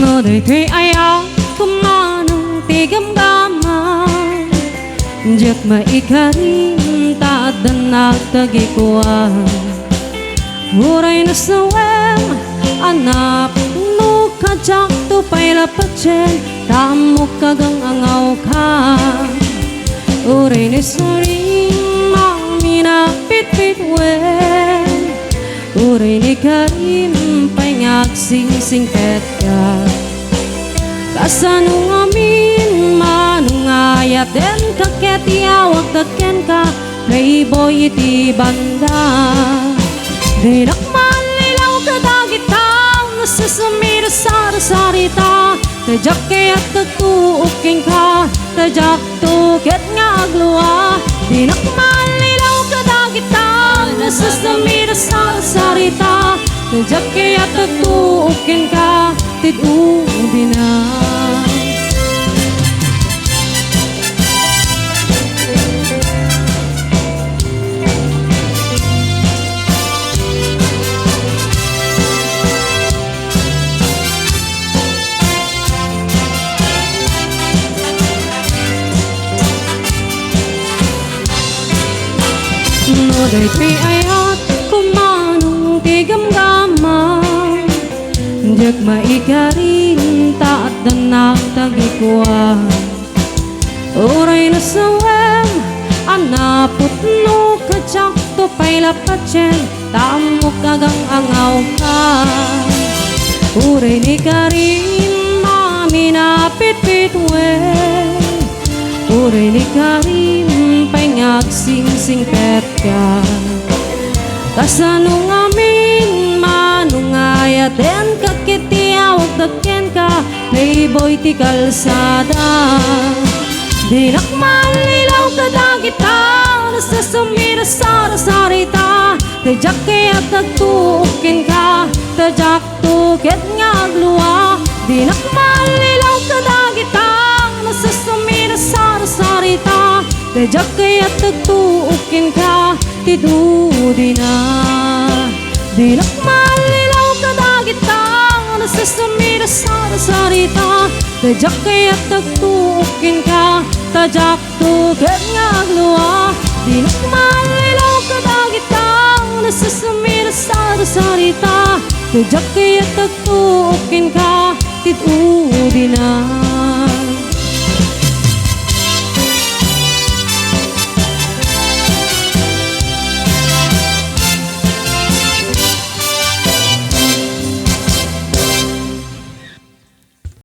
đời thuê ai áo không manong tigamgama jak maikarin ta danak tagikuan huray na sawem anap no kajak to pailapachen tamok kagang angaw ka huray na saring mamina pit wen huray ni karim pangak sing pet ka kasanong amin manungayat den kaketiawag taken ka playboy iti banda dinak malilaw kadagitang nasasamira sarita tajak kaya't tagtuuking ka tajak tuket nga agluwa dinak malilaw kadagitang nasasamira sarita tajak kaya't tagtuuking ka tidudi na no day tri ayat kumanong tigamgama jak maikarin taat danak tagikuan uray na sawem anapot no kajak to pailapachen tamok kagang angaw ka uray ni karin mamina pit wen uray ni karin pangak sing pet ka kasanong amin manungayat den kakitiawag taken ka playboy ti kalsada dinak malilaw kadagitang nasasamira sarita tajak kaya't tagtuukin ka tajak tuket nga agluwa dinak malilaw kadagitang nasasamira sarita tajak kaya't tagtuukin ka tidudi na dinak malilaw kadagitang nasasamira sarita tajak kaya't tagtuukin ka tajak tuket nga agluwa dinak malilaw kadagitang nasasamira sarita tajak kaya't tagtuukin ka tidudi na